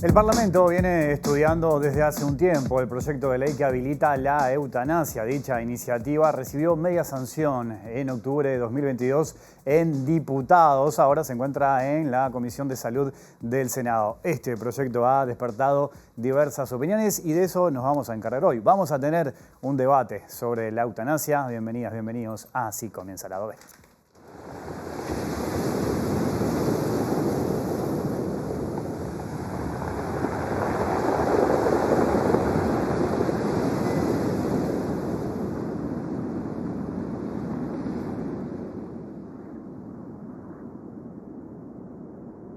El Parlamento viene estudiando desde hace un tiempo el proyecto de ley que habilita la eutanasia. Dicha iniciativa recibió media sanción en octubre de 2022 en diputados. Ahora se encuentra en la Comisión de Salud del Senado. Este proyecto ha despertado diversas opiniones y de eso nos vamos a encargar hoy. Vamos a tener un debate sobre la eutanasia. Bienvenidas, bienvenidos a Así Comienza la Doble.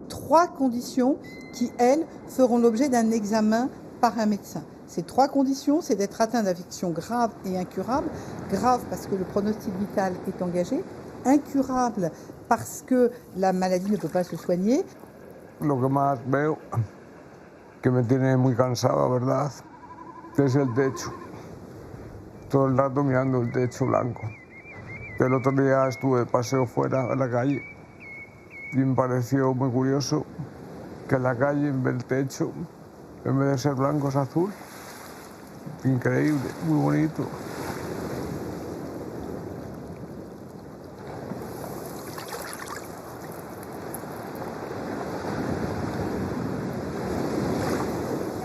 Trois conditions qui, elles, feront l'objet d'un examen par un médecin. Ces trois conditions, c'est d'être atteint d'affections graves et incurables. Grave parce que le pronostic vital est engagé. Incurable parce que la maladie ne peut pas se soigner. Lo que más veo, que me tiene muy cansado, ¿verdad?, es el techo. Todo el rato mirando el techo blanco. El otro día estuve de paseo fuera a la calle y me pareció muy curioso que la calle, en vez del techo, en vez de ser blanco, es azul. Increíble, muy bonito.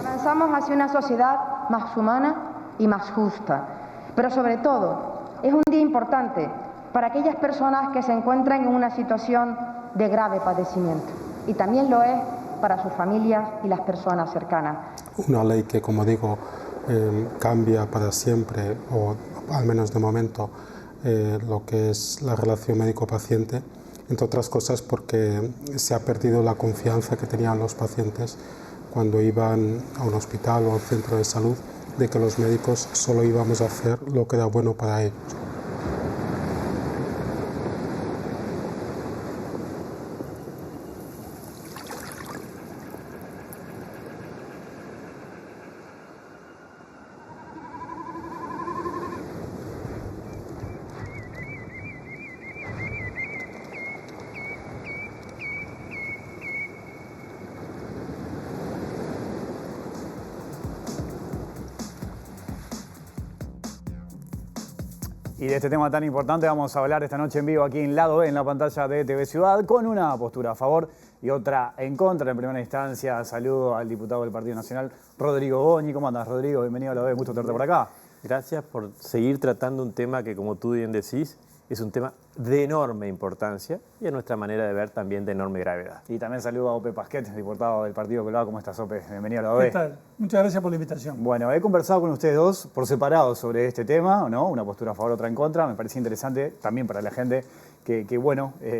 Avanzamos hacia una sociedad más humana y más justa, pero sobre todo es un día importante para aquellas personas que se encuentran en una situación de grave padecimiento, y también lo es para sus familias y las personas cercanas. Una ley que, como digo, cambia para siempre, o al menos de momento, lo que es la relación médico-paciente, entre otras cosas porque se ha perdido la confianza que tenían los pacientes cuando iban a un hospital o a un centro de salud, de que los médicos solo íbamos a hacer lo que era bueno para ellos. Y de este tema tan importante vamos a hablar esta noche en vivo aquí en Lado B, en la pantalla de TV Ciudad, con una postura a favor y otra en contra. En primera instancia, saludo al diputado del Partido Nacional, Rodrigo Goñi. ¿Cómo andas, Rodrigo? Bienvenido a Lado B, gusto tenerte por acá. Gracias por seguir tratando un tema que, como tú bien decís, es un tema de enorme importancia y a nuestra manera de ver también de enorme gravedad. Y también saludo a Ope Pasquet, diputado del Partido Colorado. ¿Cómo estás, Ope? Bienvenido a Lado B. ¿Qué tal? Muchas gracias por la invitación. Bueno, he conversado con ustedes dos por separado sobre este tema, ¿no? Una postura a favor, otra en contra. Me parece interesante también para la gente que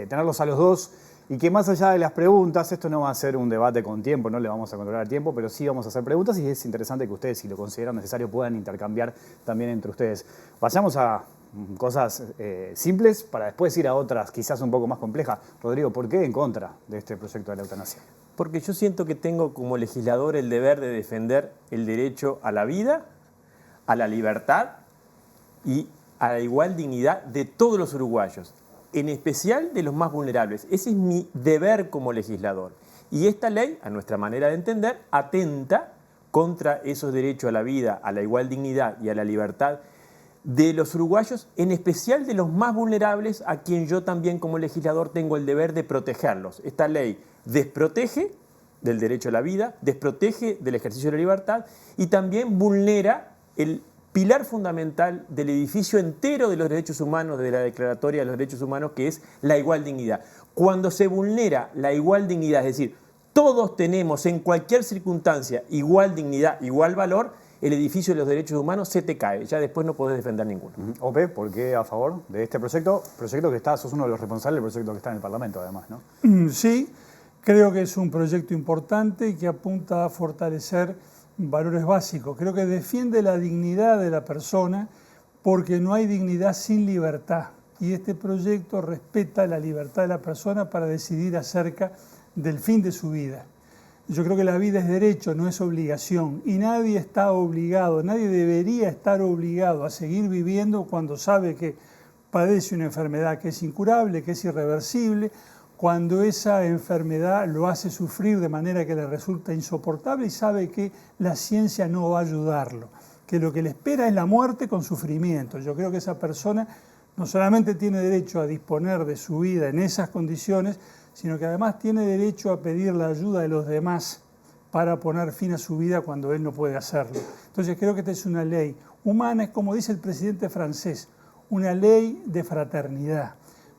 tenerlos a los dos y que más allá de las preguntas, esto no va a ser un debate con tiempo, no le vamos a controlar el tiempo, pero sí vamos a hacer preguntas y es interesante que ustedes, si lo consideran necesario, puedan intercambiar también entre ustedes. Vayamos a cosas simples para después ir a otras quizás un poco más complejas. Rodrigo, ¿por qué en contra de este proyecto de la eutanasia? Porque yo siento que tengo como legislador el deber de defender el derecho a la vida, a la libertad y a la igual dignidad de todos los uruguayos, en especial de los más vulnerables. Ese es mi deber como legislador. Y esta ley, a nuestra manera de entender, atenta contra esos derechos a la vida, a la igual dignidad y a la libertad de los uruguayos, en especial de los más vulnerables, a quien yo también como legislador tengo el deber de protegerlos. Esta ley desprotege del derecho a la vida, desprotege del ejercicio de la libertad y también vulnera el pilar fundamental del edificio entero de los derechos humanos, de la Declaratoria de los Derechos Humanos, que es la igual dignidad. Cuando se vulnera la igual dignidad, es decir, todos tenemos en cualquier circunstancia igual dignidad, igual valor, el edificio de los derechos humanos se te cae. Ya después no podés defender ninguno. Ope, ¿por qué a favor de este proyecto? Proyecto que sos uno de los responsables del proyecto que está en el Parlamento, además, ¿no? Sí, creo que es un proyecto importante y que apunta a fortalecer valores básicos. Creo que defiende la dignidad de la persona porque no hay dignidad sin libertad. Y este proyecto respeta la libertad de la persona para decidir acerca del fin de su vida. Yo creo que la vida es derecho, no es obligación, y nadie está obligado, nadie debería estar obligado a seguir viviendo cuando sabe que padece una enfermedad que es incurable, que es irreversible, cuando esa enfermedad lo hace sufrir de manera que le resulta insoportable y sabe que la ciencia no va a ayudarlo, que lo que le espera es la muerte con sufrimiento. Yo creo que esa persona no solamente tiene derecho a disponer de su vida en esas condiciones, sino que además tiene derecho a pedir la ayuda de los demás para poner fin a su vida cuando él no puede hacerlo. Entonces creo que esta es una ley humana, es como dice el presidente francés, una ley de fraternidad,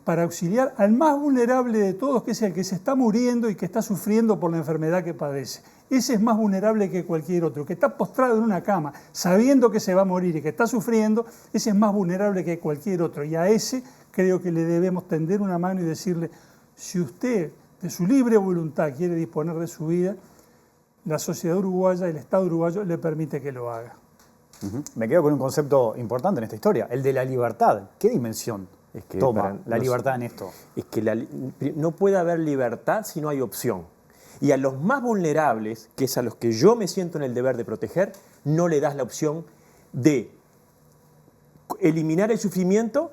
para auxiliar al más vulnerable de todos, que es el que se está muriendo y que está sufriendo por la enfermedad que padece. Ese es más vulnerable que cualquier otro, que está postrado en una cama, sabiendo que se va a morir y que está sufriendo, ese es más vulnerable que cualquier otro. Y a ese creo que le debemos tender una mano y decirle, si usted de su libre voluntad quiere disponer de su vida, la sociedad uruguaya, el Estado uruguayo le permite que lo haga. Me quedo con un concepto importante en esta historia, el de la libertad. ¿Qué dimensión toma la libertad en esto? Es que no puede haber libertad si no hay opción. Y a los más vulnerables, que es a los que yo me siento en el deber de proteger, no le das la opción de eliminar el sufrimiento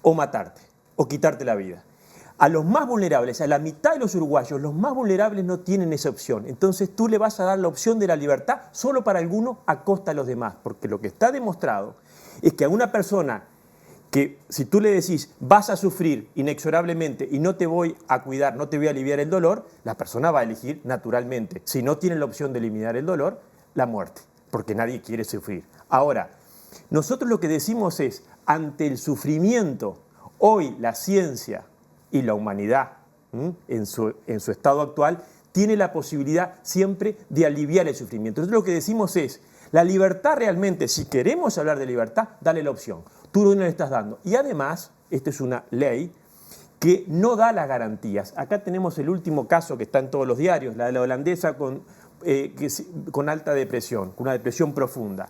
o matarte, o quitarte la vida. A los más vulnerables, a la mitad de los uruguayos, los más vulnerables no tienen esa opción. Entonces tú le vas a dar la opción de la libertad solo para algunos a costa de los demás. Porque lo que está demostrado es que a una persona que si tú le decís vas a sufrir inexorablemente y no te voy a cuidar, no te voy a aliviar el dolor, la persona va a elegir naturalmente, si no tiene la opción de eliminar el dolor, la muerte. Porque nadie quiere sufrir. Ahora, nosotros lo que decimos es, ante el sufrimiento, hoy la ciencia y la humanidad, en su estado actual, tiene la posibilidad siempre de aliviar el sufrimiento. Entonces lo que decimos es, la libertad realmente, si queremos hablar de libertad, dale la opción. Tú no le estás dando. Y además, esta es una ley que no da las garantías. Acá tenemos el último caso que está en todos los diarios, la de la holandesa con alta depresión, con una depresión profunda,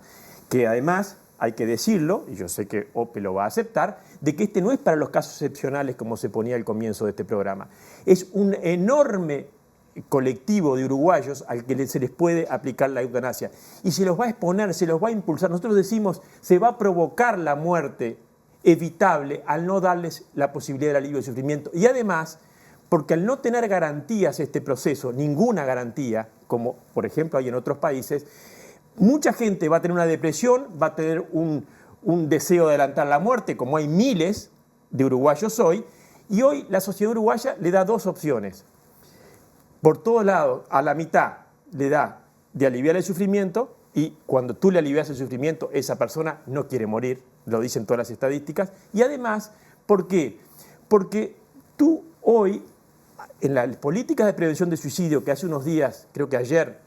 que además, hay que decirlo, y yo sé que OPE lo va a aceptar, de que este no es para los casos excepcionales como se ponía al comienzo de este programa. Es un enorme colectivo de uruguayos al que se les puede aplicar la eutanasia. Y se los va a exponer, se los va a impulsar. Nosotros decimos, se va a provocar la muerte evitable al no darles la posibilidad del alivio del sufrimiento. Y además, porque al no tener garantías este proceso, ninguna garantía, como por ejemplo hay en otros países, mucha gente va a tener una depresión, va a tener un deseo de adelantar la muerte, como hay miles de uruguayos hoy, y hoy la sociedad uruguaya le da dos opciones. Por todos lados, a la mitad le da de aliviar el sufrimiento, y cuando tú le alivias el sufrimiento, esa persona no quiere morir, lo dicen todas las estadísticas, y además, ¿por qué? Porque tú hoy, en las políticas de prevención de suicidio, que hace unos días, creo que ayer,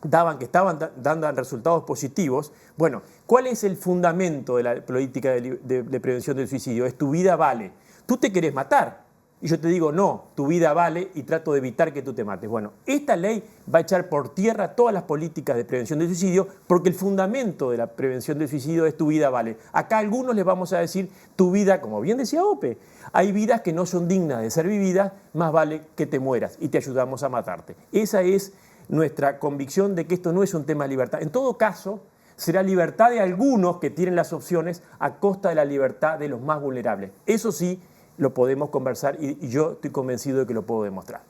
que estaban dando resultados positivos. Bueno, ¿cuál es el fundamento de la política de prevención del suicidio? Es tu vida vale. Tú te querés matar y yo te digo no, tu vida vale y trato de evitar que tú te mates. Bueno, esta ley va a echar por tierra todas las políticas de prevención del suicidio porque el fundamento de la prevención del suicidio es tu vida vale. Acá a algunos les vamos a decir tu vida, como bien decía Ope, hay vidas que no son dignas de ser vividas, más vale que te mueras y te ayudamos a matarte. Esa es nuestra convicción de que esto no es un tema de libertad. En todo caso, será libertad de algunos que tienen las opciones a costa de la libertad de los más vulnerables. Eso sí, lo podemos conversar y yo estoy convencido de que lo puedo demostrar.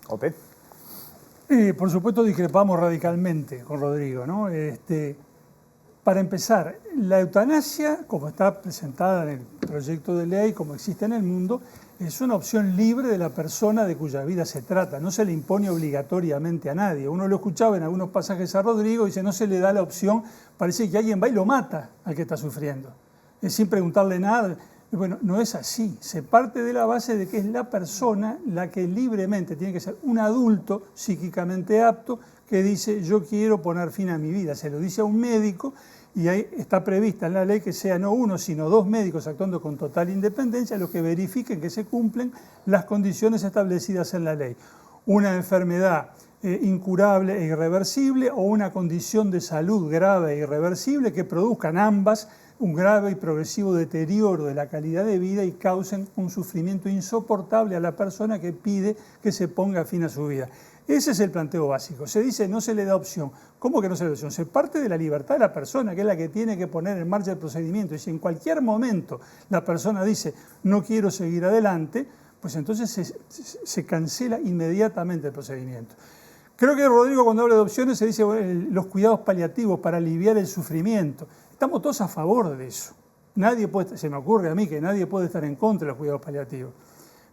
¿Ope? Por supuesto discrepamos radicalmente con Rodrigo, ¿no? Para empezar, la eutanasia, como está presentada en el proyecto de ley, como existe en el mundo, es una opción libre de la persona de cuya vida se trata. No se le impone obligatoriamente a nadie. Uno lo escuchaba en algunos pasajes a Rodrigo y dice, no se le da la opción, parece que alguien va y lo mata al que está sufriendo, sin preguntarle nada. Y bueno, no es así. Se parte de la base de que es la persona la que libremente tiene que ser un adulto psíquicamente apto que dice, yo quiero poner fin a mi vida. Se lo dice a un médico. Y ahí está prevista en la ley que sea no uno, sino dos médicos actuando con total independencia los que verifiquen que se cumplen las condiciones establecidas en la ley. Una enfermedad incurable e irreversible o una condición de salud grave e irreversible que produzcan ambas un grave y progresivo deterioro de la calidad de vida y causen un sufrimiento insoportable a la persona que pide que se ponga fin a su vida. Ese es el planteo básico. Se dice no se le da opción. ¿Cómo que no se le da opción? Se parte de la libertad de la persona, que es la que tiene que poner en marcha el procedimiento. Y si en cualquier momento la persona dice no quiero seguir adelante, pues entonces se cancela inmediatamente el procedimiento. Creo que Rodrigo, cuando habla de opciones, se dice los cuidados paliativos para aliviar el sufrimiento. Estamos todos a favor de eso. Nadie puede, se me ocurre a mí que nadie puede estar en contra de los cuidados paliativos.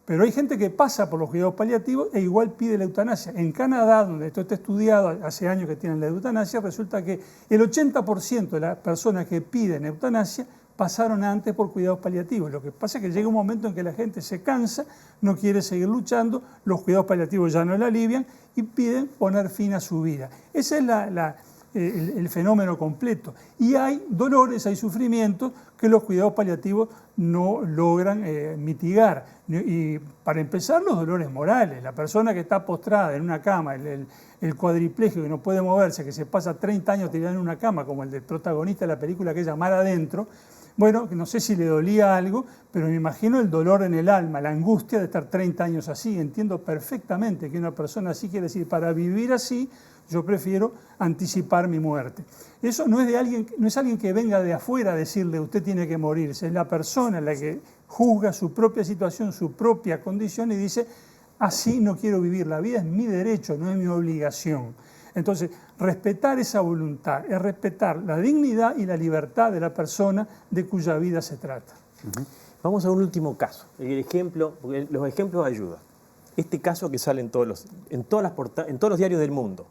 Pero hay gente que pasa por los cuidados paliativos e igual pide la eutanasia. En Canadá, donde esto está estudiado, hace años que tienen la eutanasia, resulta que el 80% de las personas que piden eutanasia pasaron antes por cuidados paliativos. Lo que pasa es que llega un momento en que la gente se cansa, no quiere seguir luchando, los cuidados paliativos ya no la alivian y piden poner fin a su vida. Ese es el fenómeno completo. Y hay dolores, hay sufrimientos que los cuidados paliativos no logran mitigar. Y para empezar, los dolores morales. La persona que está postrada en una cama, el cuadripléjico que no puede moverse, que se pasa 30 años tirado en una cama, como el del protagonista de la película que es Mar Adentro, bueno, no sé si le dolía algo, pero me imagino el dolor en el alma, la angustia de estar 30 años así. Entiendo perfectamente que una persona así quiere decir, para vivir así, yo prefiero anticipar mi muerte. Eso no es alguien que venga de afuera a decirle usted tiene que morirse, es la persona la que juzga su propia situación, su propia condición y dice así no quiero vivir, la vida es mi derecho, no es mi obligación. Entonces, respetar esa voluntad es respetar la dignidad y la libertad de la persona de cuya vida se trata. Vamos a un último caso, el ejemplo, porque los ejemplos ayudan. Este caso que sale en todos los diarios del mundo.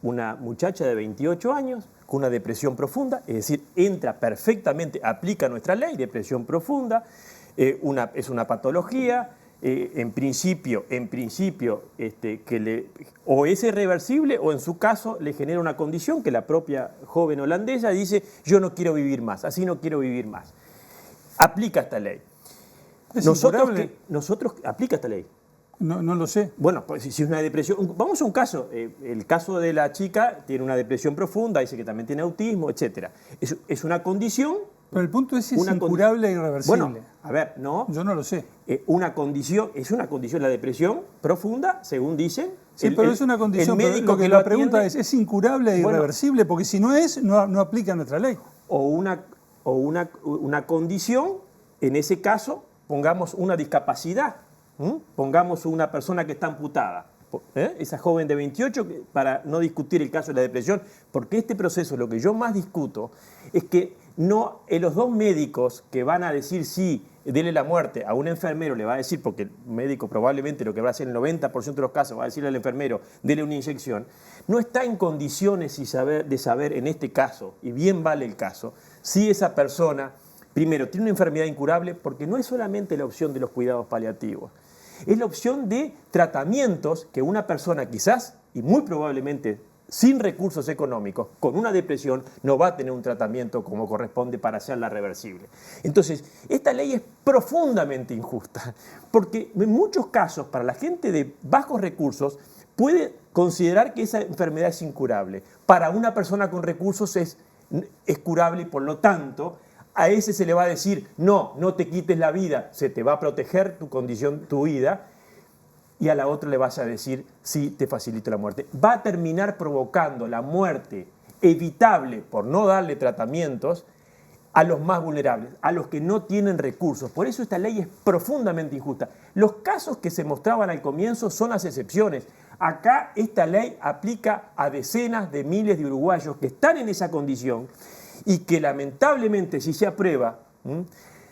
Una muchacha de 28 años con una depresión profunda, es decir, entra perfectamente, aplica nuestra ley, depresión profunda, es una patología, en principio o es irreversible o en su caso le genera una condición que la propia joven holandesa dice yo no quiero vivir más, así no quiero vivir más. Aplica esta ley. Nosotros aplica esta ley. No lo sé. Bueno, pues si es una depresión, vamos a un caso, el caso de la chica tiene una depresión profunda, dice que también tiene autismo, etc. Es una condición. Pero el punto es si es incurable e irreversible. Bueno, a ver, no. Yo no lo sé. Es una condición la depresión profunda, según dicen. Sí, pero es una condición. El médico que la pregunta es incurable e irreversible, porque si no es, no aplica nuestra ley. O una condición, en ese caso, pongamos una discapacidad. Pongamos una persona que está amputada, esa joven de 28, para no discutir el caso de la depresión, porque este proceso, lo que yo más discuto, es que los dos médicos que van a decir sí, dele la muerte, a un enfermero le va a decir, porque el médico probablemente lo que va a hacer en el 90% de los casos va a decirle al enfermero, dele una inyección, no está en condiciones de saber en este caso, y bien vale el caso, si esa persona, primero, tiene una enfermedad incurable, porque no es solamente la opción de los cuidados paliativos, es la opción de tratamientos que una persona quizás, y muy probablemente sin recursos económicos, con una depresión, no va a tener un tratamiento como corresponde para hacerla reversible. Entonces, esta ley es profundamente injusta, porque en muchos casos, para la gente de bajos recursos, puede considerar que esa enfermedad es incurable. Para una persona con recursos es curable y por lo tanto, a ese se le va a decir, no te quites la vida, se te va a proteger tu condición, tu vida, y a la otra le vas a decir, sí, te facilito la muerte. Va a terminar provocando la muerte evitable por no darle tratamientos a los más vulnerables, a los que no tienen recursos. Por eso esta ley es profundamente injusta. Los casos que se mostraban al comienzo son las excepciones. Acá esta ley aplica a decenas de miles de uruguayos que están en esa condición y que lamentablemente si se aprueba,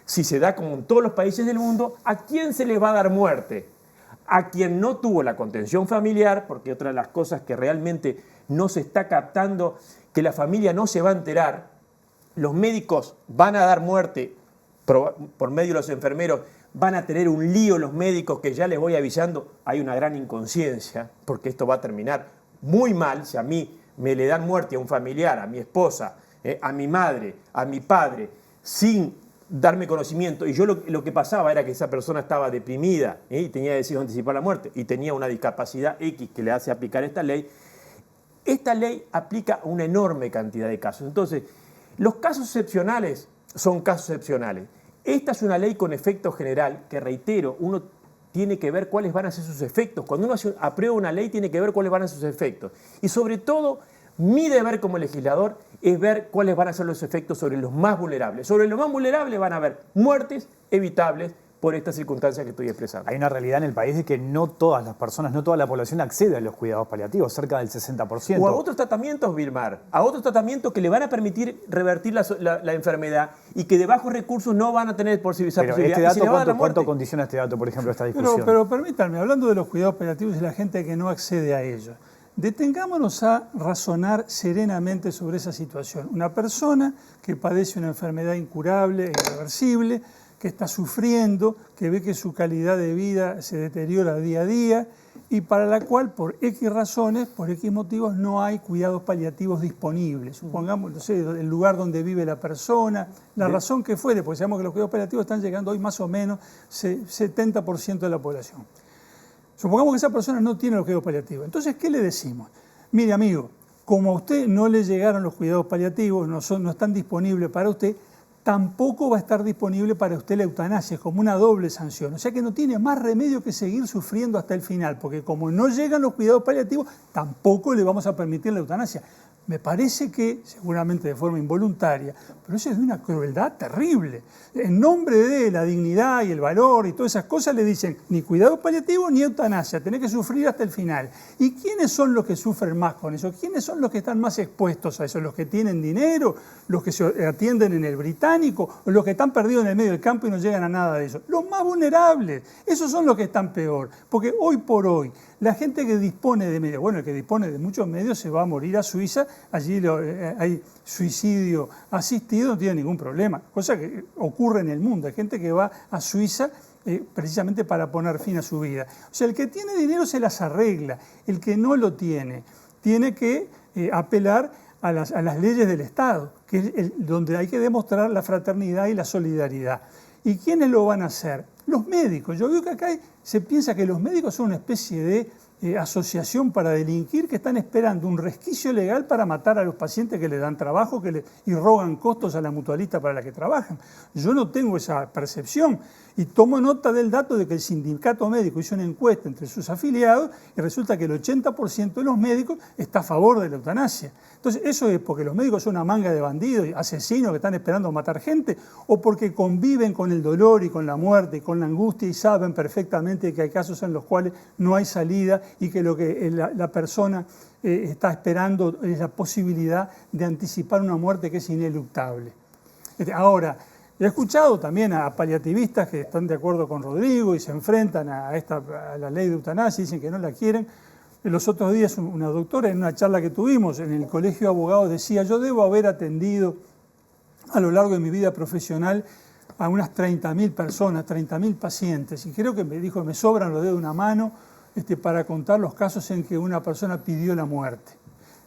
si se da como en todos los países del mundo, ¿a quién se les va a dar muerte? A quien no tuvo la contención familiar, porque otra de las cosas que realmente no se está captando, que la familia no se va a enterar, los médicos van a dar muerte por medio de los enfermeros, van a tener un lío los médicos que ya les voy avisando, hay una gran inconsciencia, porque esto va a terminar muy mal si a mí me le dan muerte a un familiar, a mi esposa, a mi madre, a mi padre, sin darme conocimiento. Y yo lo que pasaba era que esa persona estaba deprimida y tenía decidido anticipar la muerte y tenía una discapacidad X que le hace aplicar esta ley. Esta ley aplica a una enorme cantidad de casos. Entonces, los casos excepcionales son casos excepcionales. Esta es una ley con efecto general que, reitero, uno tiene que ver cuáles van a ser sus efectos. Cuando uno aprueba una ley tiene que ver cuáles van a ser sus efectos. Y sobre todo, mi deber como legislador es ver cuáles van a ser los efectos sobre los más vulnerables. Sobre los más vulnerables van a haber muertes evitables por estas circunstancias que estoy expresando. Hay una realidad en el país de que no todas las personas, no toda la población accede a los cuidados paliativos, cerca del 60%. O a otros tratamientos, Vilmar, a otros tratamientos que le van a permitir revertir la enfermedad y que de bajos recursos no van a tener esa posibilidad. Este dato, y se le va a dar la muerte. ¿cuánto condiciona este dato, por ejemplo, esta discusión? Pero permítanme, hablando de los cuidados paliativos y la gente que no accede a ellos, detengámonos a razonar serenamente sobre esa situación. Una persona que padece una enfermedad incurable e irreversible, que está sufriendo, que ve que su calidad de vida se deteriora día a día y para la cual por X razones, por X motivos, no hay cuidados paliativos disponibles. Supongamos, no sé, el lugar donde vive la persona, la razón que fuere, porque sabemos que los cuidados paliativos están llegando hoy más o menos 70% de la población. Supongamos que esa persona no tiene los cuidados paliativos. Entonces, ¿qué le decimos? Mire, amigo, como a usted no le llegaron los cuidados paliativos, no están disponibles para usted, tampoco va a estar disponible para usted la eutanasia, es como una doble sanción. O sea que no tiene más remedio que seguir sufriendo hasta el final, porque como no llegan los cuidados paliativos, tampoco le vamos a permitir la eutanasia. Me parece que, seguramente de forma involuntaria, pero eso es de una crueldad terrible. En nombre de la dignidad y el valor y todas esas cosas le dicen ni cuidado paliativo ni eutanasia, tenés que sufrir hasta el final. ¿Y quiénes son los que sufren más con eso? ¿Quiénes son los que están más expuestos a eso? ¿Los que tienen dinero? ¿Los que se atienden en el Británico? ¿O los que están perdidos en el medio del campo y no llegan a nada de eso? Los más vulnerables, esos son los que están peor. Porque hoy por hoy, la gente que dispone de medios, bueno, el que dispone de muchos medios se va a morir a Suiza, allí hay suicidio asistido, no tiene ningún problema, cosa que ocurre en el mundo. Hay gente que va a Suiza precisamente para poner fin a su vida. O sea, el que tiene dinero se las arregla, el que no lo tiene que apelar a las leyes del Estado, que es donde hay que demostrar la fraternidad y la solidaridad. ¿Y quiénes lo van a hacer? Los médicos. Yo veo que acá se piensa que los médicos son una especie de asociación para delinquir que están esperando un resquicio legal para matar a los pacientes que le dan trabajo y rogan costos a la mutualista para la que trabajan. Yo no tengo esa percepción y tomo nota del dato de que el sindicato médico hizo una encuesta entre sus afiliados y resulta que el 80% de los médicos está a favor de la eutanasia. Entonces, ¿eso es porque los médicos son una manga de bandidos y asesinos que están esperando matar gente o porque conviven con el dolor y con la muerte y con la angustia y saben perfectamente que hay casos en los cuales no hay salida y que lo que la persona está esperando es la posibilidad de anticipar una muerte que es ineluctable? Ahora, he escuchado también a paliativistas que están de acuerdo con Rodrigo y se enfrentan a la ley de eutanasia y dicen que no la quieren. Los otros días una doctora en una charla que tuvimos en el Colegio de Abogados decía: yo debo haber atendido a lo largo de mi vida profesional a unas 30.000 personas, 30.000 pacientes, y creo que me dijo, me sobran los dedos de una mano para contar los casos en que una persona pidió la muerte.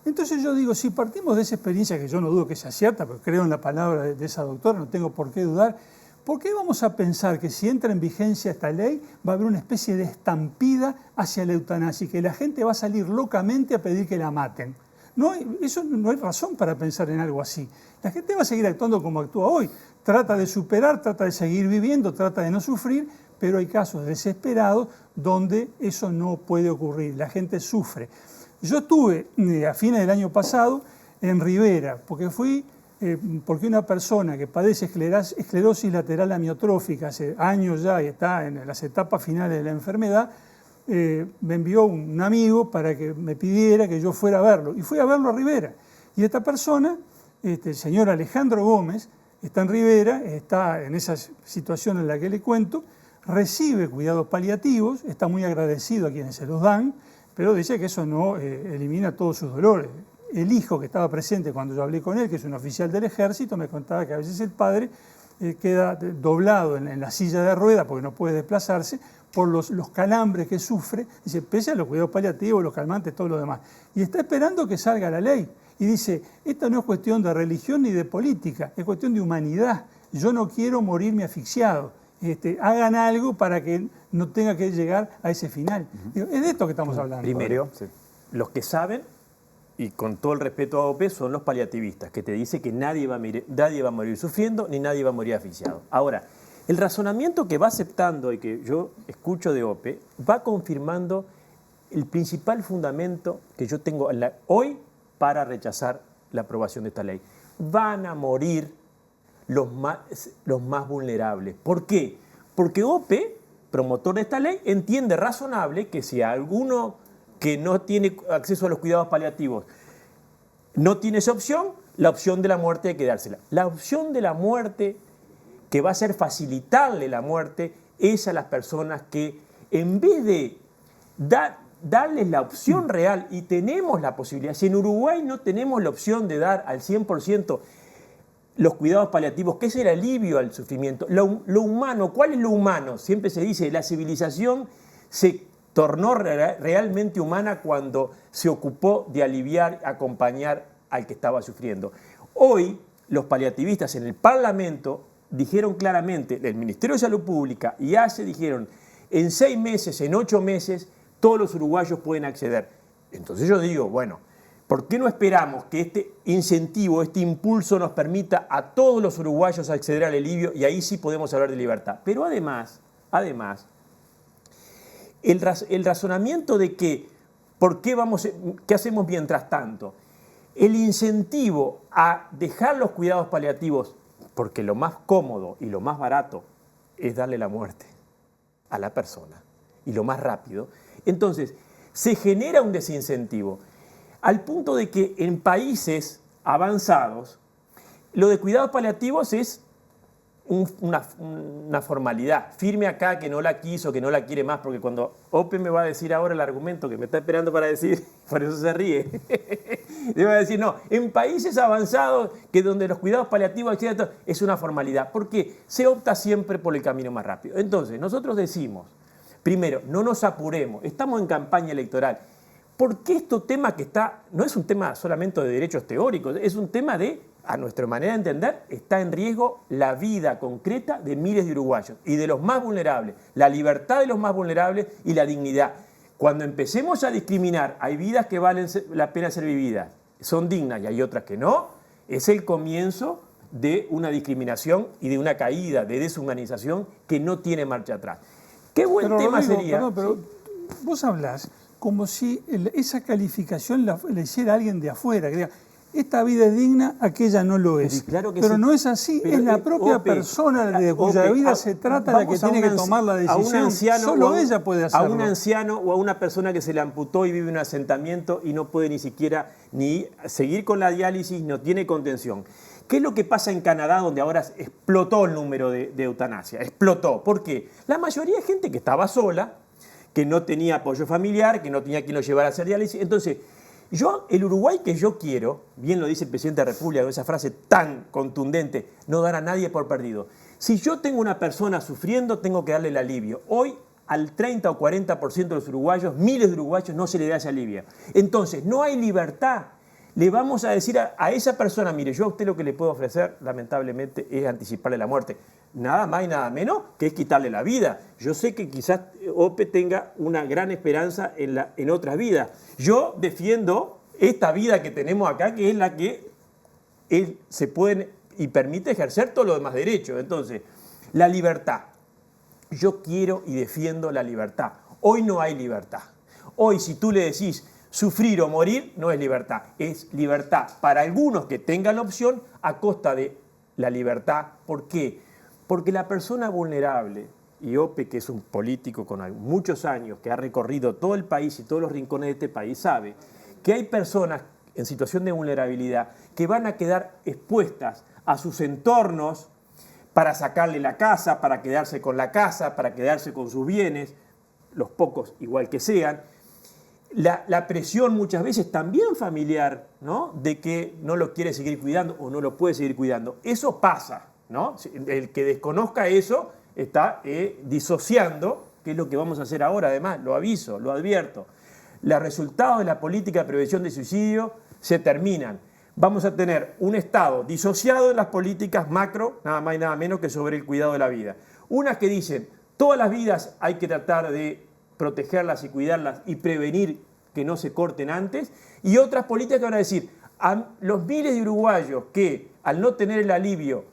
Entonces yo digo, si partimos de esa experiencia, que yo no dudo que sea cierta, porque creo en la palabra de esa doctora, no tengo por qué dudar, ¿por qué vamos a pensar que si entra en vigencia esta ley va a haber una especie de estampida hacia la eutanasia y que la gente va a salir locamente a pedir que la maten? No hay razón para pensar en algo así. La gente va a seguir actuando como actúa hoy. Trata de superar, trata de seguir viviendo, trata de no sufrir, pero hay casos desesperados donde eso no puede ocurrir. La gente sufre. Yo estuve a fines del año pasado en Rivera, porque una persona que padece esclerosis lateral amiotrófica hace años ya y está en las etapas finales de la enfermedad, me envió un amigo para que me pidiera que yo fuera a verlo. Y fui a verlo a Rivera. Y esta persona, el señor Alejandro Gómez, está en Rivera, está en esa situación en la que le cuento, recibe cuidados paliativos, está muy agradecido a quienes se los dan, pero dice que eso no elimina todos sus dolores. El hijo que estaba presente cuando yo hablé con él, que es un oficial del ejército, me contaba que a veces el padre queda doblado en la silla de ruedas porque no puede desplazarse por los calambres que sufre, dice, pese a los cuidados paliativos, los calmantes, todo lo demás. Y está esperando que salga la ley. Y dice, esta no es cuestión de religión ni de política, es cuestión de humanidad. Yo no quiero morirme asfixiado. Hagan algo para que no tenga que llegar a ese final. Es de esto que estamos hablando. Primero, los que saben, y con todo el respeto a OPE, son los paliativistas, que te dicen que nadie va a morir sufriendo ni nadie va a morir asfixiado. Ahora, el razonamiento que va aceptando y que yo escucho de OPE va confirmando el principal fundamento que yo tengo hoy para rechazar la aprobación de esta ley. Van a morir los más vulnerables. ¿Por qué? Porque OPE, promotor de esta ley, entiende razonable que si alguno que no tiene acceso a los cuidados paliativos no tiene esa opción, la opción de la muerte hay que dársela. La opción de la muerte, que va a ser facilitarle la muerte, es a las personas que, en vez de darles la opción real, y tenemos la posibilidad, si en Uruguay no tenemos la opción de dar al 100% los cuidados paliativos, que es el alivio al sufrimiento, lo humano, ¿cuál es lo humano? Siempre se dice, la civilización se tornó realmente humana cuando se ocupó de aliviar, acompañar al que estaba sufriendo. Hoy, los paliativistas en el Parlamento dijeron claramente, el Ministerio de Salud Pública y ACE dijeron, en 6 meses, en 8 meses, todos los uruguayos pueden acceder. Entonces yo digo, bueno, ¿por qué no esperamos que este incentivo, este impulso nos permita a todos los uruguayos acceder al alivio y ahí sí podemos hablar de libertad? Pero además, el razonamiento de que, ¿qué hacemos mientras tanto? El incentivo a dejar los cuidados paliativos, porque lo más cómodo y lo más barato es darle la muerte a la persona, y lo más rápido. Entonces, se genera un desincentivo, al punto de que en países avanzados, lo de cuidados paliativos es una formalidad. Firme acá que no la quiso, que no la quiere más, porque cuando OPE me va a decir ahora el argumento que me está esperando para decir, por eso se ríe, le va a decir, no, en países avanzados, que donde los cuidados paliativos, etc., es una formalidad, porque se opta siempre por el camino más rápido. Entonces, nosotros decimos, primero, no nos apuremos, estamos en campaña electoral, porque este tema no es un tema solamente de derechos teóricos, es un tema de, a nuestra manera de entender, está en riesgo la vida concreta de miles de uruguayos y de los más vulnerables, la libertad de los más vulnerables y la dignidad. Cuando empecemos a discriminar, hay vidas que valen la pena ser vividas, son dignas y hay otras que no, es el comienzo de una discriminación y de una caída, de deshumanización que no tiene marcha atrás. Qué buen pero, tema Rodrigo, sería. Pero vos hablás como si esa calificación la hiciera alguien de afuera, que diga, esta vida es digna, aquella no lo es. Claro que pero sí. no es así, Pero es la propia OPE, persona de cuya vida se trata la que tiene que tomar la decisión. Solo ella puede hacerlo. A un anciano o a una persona que se le amputó y vive en un asentamiento y no puede ni siquiera ni seguir con la diálisis, no tiene contención. ¿Qué es lo que pasa en Canadá, donde ahora explotó el número de eutanasia? Explotó. ¿Por qué? La mayoría es gente que estaba sola, que no tenía apoyo familiar, que no tenía quien lo llevara a hacer diálisis. Entonces, el Uruguay que yo quiero, bien lo dice el presidente de la República con esa frase tan contundente, no dar a nadie por perdido. Si yo tengo una persona sufriendo, tengo que darle el alivio. Hoy, al 30 o 40% de los uruguayos, miles de uruguayos, no se le da ese alivio. Entonces, no hay libertad. Le vamos a decir a esa persona, mire, yo a usted lo que le puedo ofrecer, lamentablemente, es anticiparle la muerte. Nada más y nada menos que es quitarle la vida. Yo sé que quizás OPE tenga una gran esperanza en otras vidas. Yo defiendo esta vida que tenemos acá, que es la que se pueden y permite ejercer todos los demás derechos. Entonces, la libertad. Yo quiero y defiendo la libertad. Hoy no hay libertad. Hoy, si tú le decís sufrir o morir, no es libertad. Es libertad para algunos que tengan la opción a costa de la libertad. ¿Por qué? Porque la persona vulnerable, y OPE, que es un político con muchos años, que ha recorrido todo el país y todos los rincones de este país, sabe que hay personas en situación de vulnerabilidad que van a quedar expuestas a sus entornos para sacarle la casa, para quedarse con la casa, para quedarse con sus bienes, los pocos igual que sean. La presión muchas veces también familiar, ¿no?, de que no lo quiere seguir cuidando o no lo puede seguir cuidando. Eso pasa, ¿no? El que desconozca eso está disociando, que es lo que vamos a hacer ahora, además, lo aviso, lo advierto. Los resultados de la política de prevención de suicidio se terminan. Vamos a tener un Estado disociado de las políticas macro, nada más y nada menos que sobre el cuidado de la vida. Unas que dicen, todas las vidas hay que tratar de protegerlas y cuidarlas y prevenir que no se corten antes, y otras políticas que van a decir, a los miles de uruguayos que al no tener el alivio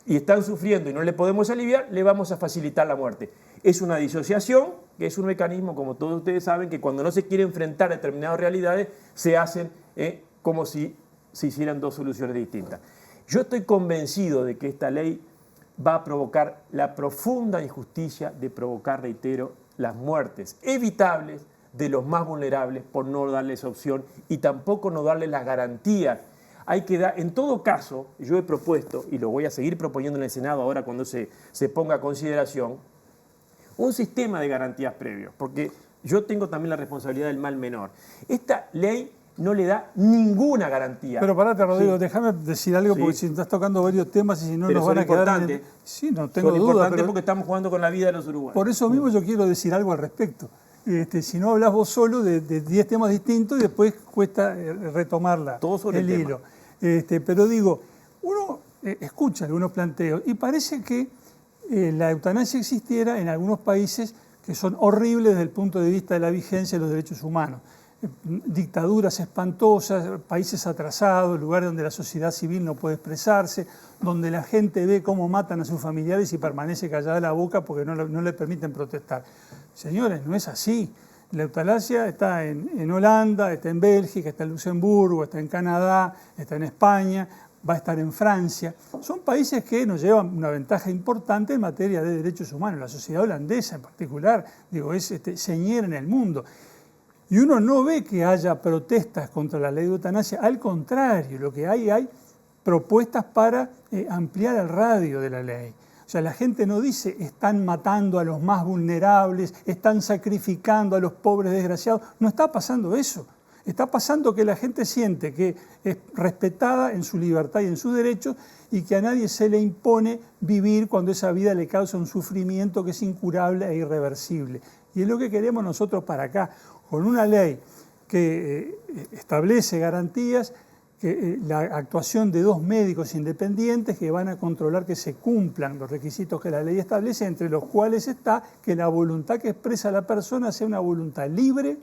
y están sufriendo y no le podemos aliviar, le vamos a facilitar la muerte. Es una disociación, que es un mecanismo, como todos ustedes saben, que cuando no se quiere enfrentar a determinadas realidades, se hacen como si se hicieran dos soluciones distintas. Yo estoy convencido de que esta ley va a provocar la profunda injusticia de provocar, reitero, las muertes evitables de los más vulnerables por no darles opción y tampoco no darles las garantías. Hay que dar, en todo caso, yo he propuesto, y lo voy a seguir proponiendo en el Senado ahora cuando se ponga a consideración, un sistema de garantías previos, porque yo tengo también la responsabilidad del mal menor. Esta ley no le da ninguna garantía. Pero parate, Rodrigo, déjame decir algo, porque si estás tocando varios temas y si no pero nos van a quedar... Sí, no tengo duda. Importante porque estamos jugando con la vida de los uruguayos. Por eso mismo yo quiero decir algo al respecto. Si no hablas vos solo de 10 temas distintos y después cuesta retomarla, todo sobre el hilo. Pero digo, uno escucha algunos planteos y parece que la eutanasia existiera en algunos países que son horribles desde el punto de vista de la vigencia de los derechos humanos. Dictaduras espantosas, países atrasados, lugares donde la sociedad civil no puede expresarse, donde la gente ve cómo matan a sus familiares y permanece callada la boca porque no le permiten protestar. Señores, no es así. La eutanasia está en Holanda, está en Bélgica, está en Luxemburgo, está en Canadá, está en España, va a estar en Francia. Son países que nos llevan una ventaja importante en materia de derechos humanos. La sociedad holandesa en particular, es señera en el mundo. Y uno no ve que haya protestas contra la ley de eutanasia, al contrario, lo que hay propuestas para ampliar el radio de la ley. O sea, la gente no dice están matando a los más vulnerables, están sacrificando a los pobres desgraciados. No está pasando eso. Está pasando que la gente siente que es respetada en su libertad y en sus derechos y que a nadie se le impone vivir cuando esa vida le causa un sufrimiento que es incurable e irreversible. Y es lo que queremos nosotros para acá, con una ley que establece garantías, que la actuación de 2 médicos independientes que van a controlar que se cumplan los requisitos que la ley establece, entre los cuales está que la voluntad que expresa la persona sea una voluntad libre,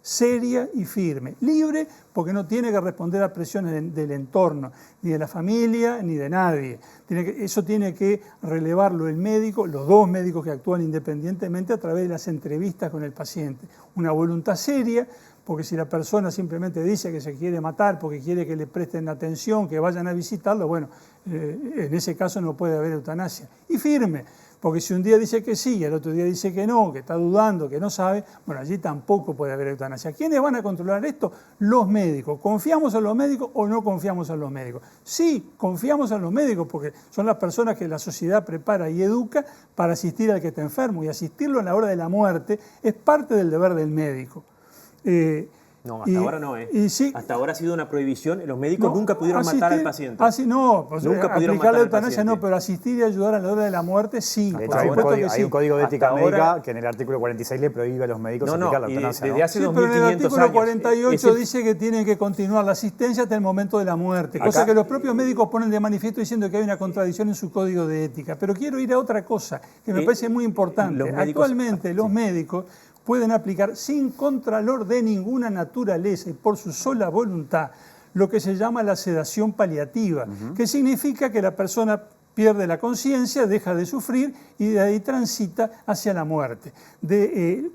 seria y firme. Libre porque no tiene que responder a presiones del entorno, ni de la familia, ni de nadie. Eso tiene que relevarlo el médico, los 2 médicos que actúan independientemente a través de las entrevistas con el paciente. Una voluntad seria, porque si la persona simplemente dice que se quiere matar porque quiere que le presten atención, que vayan a visitarlo, bueno, en ese caso no puede haber eutanasia. Y firme, porque si un día dice que sí y el otro día dice que no, que está dudando, que no sabe, bueno, allí tampoco puede haber eutanasia. ¿Quiénes van a controlar esto? Los médicos. ¿Confiamos en los médicos o no confiamos en los médicos? Sí, confiamos en los médicos porque son las personas que la sociedad prepara y educa para asistir al que está enfermo, y asistirlo en la hora de la muerte es parte del deber del médico. No, hasta ahora no, sí, hasta ahora ha sido una prohibición. Los médicos nunca pudieron matar al paciente. Nunca pudieron aplicar la eutanasia no, pero asistir y ayudar a la hora de la muerte sí. De hecho, hay un código de ética médica que en el artículo 46 le prohíbe a los médicos aplicar la eutanasia. Desde hace 2500 pero en el artículo años, 48 dice que tienen que continuar la asistencia hasta el momento de la muerte, cosa que los propios médicos ponen de manifiesto diciendo que hay una contradicción en su código de ética. Pero quiero ir a otra cosa que me parece muy importante. Actualmente los médicos pueden aplicar sin contralor de ninguna naturaleza y por su sola voluntad lo que se llama la sedación paliativa, que significa que la persona pierde la conciencia, deja de sufrir y de ahí transita hacia la muerte.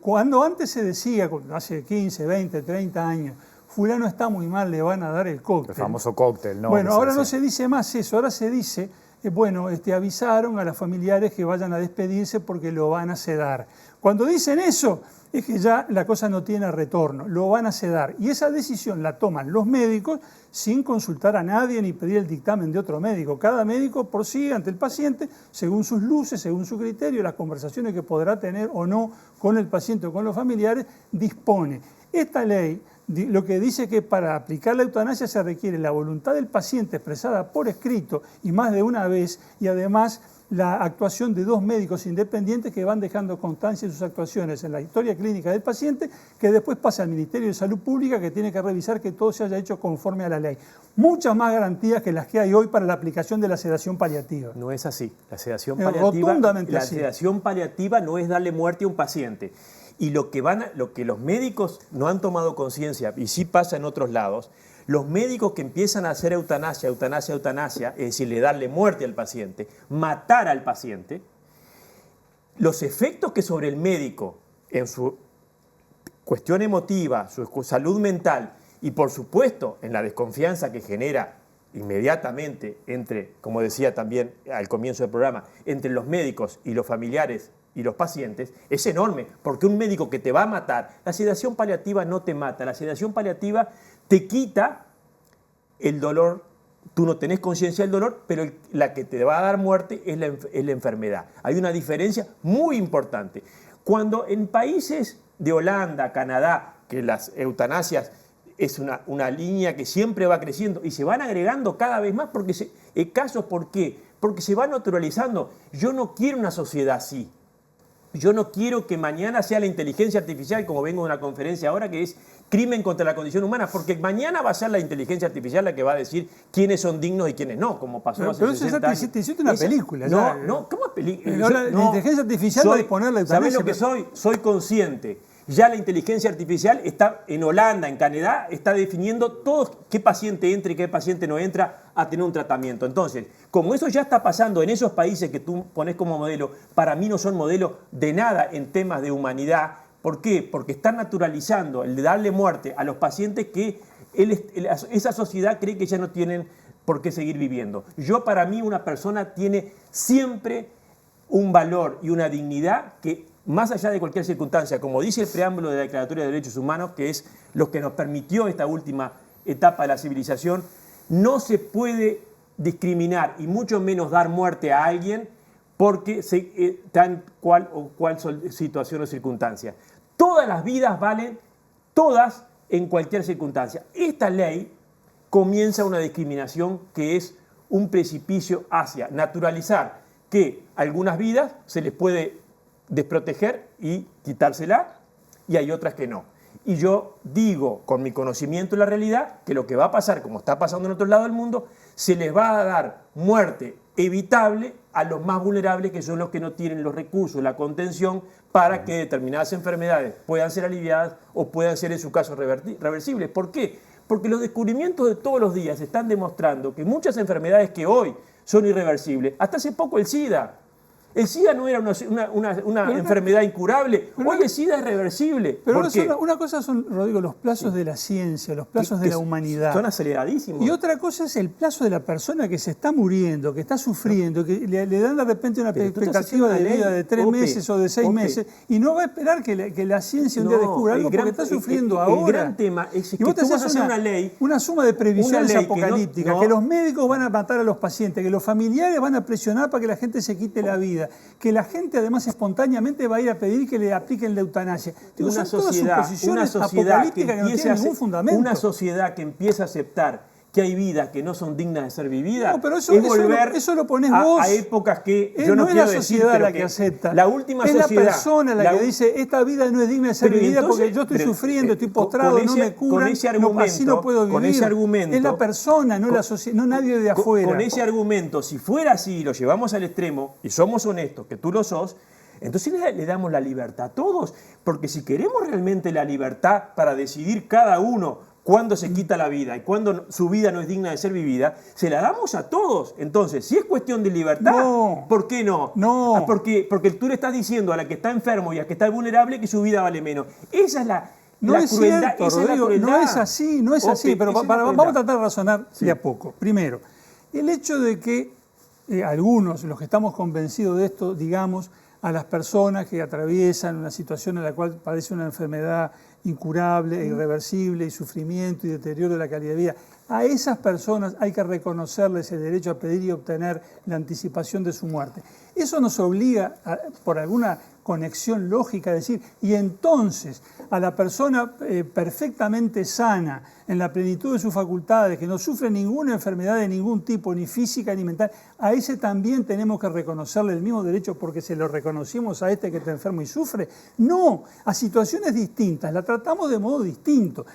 Cuando antes se decía, hace 15, 20, 30 años, fulano está muy mal, le van a dar el cóctel. El famoso cóctel, ¿no? Bueno, ahora no se dice más eso, ahora se dice, avisaron a los familiares que vayan a despedirse porque lo van a sedar. Cuando dicen eso, es que ya la cosa no tiene retorno, lo van a sedar. Y esa decisión la toman los médicos sin consultar a nadie ni pedir el dictamen de otro médico. Cada médico por sí, ante el paciente, según sus luces, según su criterio, las conversaciones que podrá tener o no con el paciente o con los familiares, dispone. Esta ley lo que dice que para aplicar la eutanasia se requiere la voluntad del paciente expresada por escrito y más de una vez, y además la actuación de 2 médicos independientes que van dejando constancia de sus actuaciones en la historia clínica del paciente, que después pasa al Ministerio de Salud Pública, que tiene que revisar que todo se haya hecho conforme a la ley. Muchas más garantías que las que hay hoy para la aplicación de la sedación paliativa. No es así. La sedación paliativa no es darle muerte a un paciente. Y lo que los médicos no han tomado conciencia, y sí pasa en otros lados, los médicos que empiezan a hacer eutanasia, es decir, le darle muerte al paciente, matar al paciente, los efectos que sobre el médico, en su cuestión emotiva, su salud mental y por supuesto en la desconfianza que genera inmediatamente entre, como decía también al comienzo del programa, entre los médicos y los familiares y los pacientes, es enorme, porque un médico que te va a matar, la sedación paliativa no te mata, la sedación paliativa te quita el dolor, tú no tenés conciencia del dolor, pero la que te va a dar muerte es la enfermedad. Hay una diferencia muy importante. Cuando en países de Holanda, Canadá, que las eutanasias es una línea que siempre va creciendo y se van agregando cada vez más, porque casos, ¿por qué? Porque se va naturalizando. Yo no quiero una sociedad así. Yo no quiero que mañana sea la inteligencia artificial, como vengo de una conferencia ahora, que es crimen contra la condición humana, porque mañana va a ser la inteligencia artificial la que va a decir quiénes son dignos y quiénes no, como pasó hace 60 años. Te hiciste una película. No, ¿cómo es película? La inteligencia artificial va a disponer la eutanasia. ¿Sabés lo que soy? Soy consciente. Ya la inteligencia artificial está en Holanda, en Canadá, está definiendo todo qué paciente entra y qué paciente no entra a tener un tratamiento. Entonces, como eso ya está pasando en esos países que tú pones como modelo, para mí no son modelo de nada en temas de humanidad. ¿Por qué? Porque están naturalizando el de darle muerte a los pacientes que esa sociedad cree que ya no tienen por qué seguir viviendo. Para mí, una persona tiene siempre un valor y una dignidad que, más allá de cualquier circunstancia, como dice el preámbulo de la Declaratoria de Derechos Humanos, que es lo que nos permitió esta última etapa de la civilización, no se puede discriminar y mucho menos dar muerte a alguien porque tan cual situación o circunstancia. Todas las vidas valen, todas en cualquier circunstancia. Esta ley comienza una discriminación que es un precipicio hacia naturalizar que algunas vidas se les puede desproteger y quitársela, y hay otras que no. Y yo digo, con mi conocimiento de la realidad, que lo que va a pasar, como está pasando en otro lado del mundo, se les va a dar muerte evitable a los más vulnerables, que son los que no tienen los recursos, la contención, para que determinadas enfermedades puedan ser aliviadas o puedan ser, en su caso, reversibles. ¿Por qué? Porque los descubrimientos de todos los días están demostrando que muchas enfermedades que hoy son irreversibles, hasta hace poco el SIDA. El SIDA no era una enfermedad incurable. Hoy el SIDA es reversible. Pero una cosa son, Rodrigo, los plazos de la ciencia, los plazos de la humanidad. Son aceleradísimos. Y otra cosa es el plazo de la persona que se está muriendo, que está sufriendo, que le dan de repente una expectativa de vida de 3 meses o de 6 meses, y no va a esperar que la ciencia un día descubra algo porque está sufriendo ahora. El gran tema es que tú vas a hacer una ley. Una suma de previsiones apocalípticas, que los médicos van a matar a los pacientes, que los familiares van a presionar para que la gente se quite la vida, que la gente además espontáneamente va a ir a pedir que le apliquen la eutanasia. Una sociedad que no tienen ningún fundamento. Una sociedad que empieza a aceptar que hay vidas que no son dignas de ser vividas, no, pero eso lo pones vos. A épocas que yo no quiero decir, es la sociedad la que acepta. La última es sociedad, la persona la que dice, esta vida no es digna de ser vivida porque yo estoy sufriendo, estoy postrado, no me curan, así no puedo vivir. Con ese argumento, es la persona, no la sociedad, no nadie de afuera. Con ese argumento, si fuera así, lo llevamos al extremo, y somos honestos, que tú lo sos, entonces le damos la libertad a todos. Porque si queremos realmente la libertad para decidir cada uno cuándo se quita la vida y cuándo su vida no es digna de ser vivida, se la damos a todos. Entonces, si es cuestión de libertad, ¿por qué no? No. Porque tú le estás diciendo a la que está enfermo y a la que está vulnerable que su vida vale menos. Esa es la crueldad. Cierto, Rodrigo, no es así, pero vamos a tratar de razonar de a poco. Primero, el hecho de que algunos, los que estamos convencidos de esto, digamos, a las personas que atraviesan una situación en la cual padece una enfermedad incurable, irreversible y sufrimiento y deterioro de la calidad de vida, a esas personas hay que reconocerles el derecho a pedir y obtener la anticipación de su muerte. Eso nos obliga, por alguna conexión lógica, a decir, y entonces a la persona perfectamente sana, en la plenitud de sus facultades, que no sufre ninguna enfermedad de ningún tipo, ni física ni mental, a ese también tenemos que reconocerle el mismo derecho porque se lo reconocimos a este que está enfermo y sufre. No, a situaciones distintas, la tratamos de modo distinto.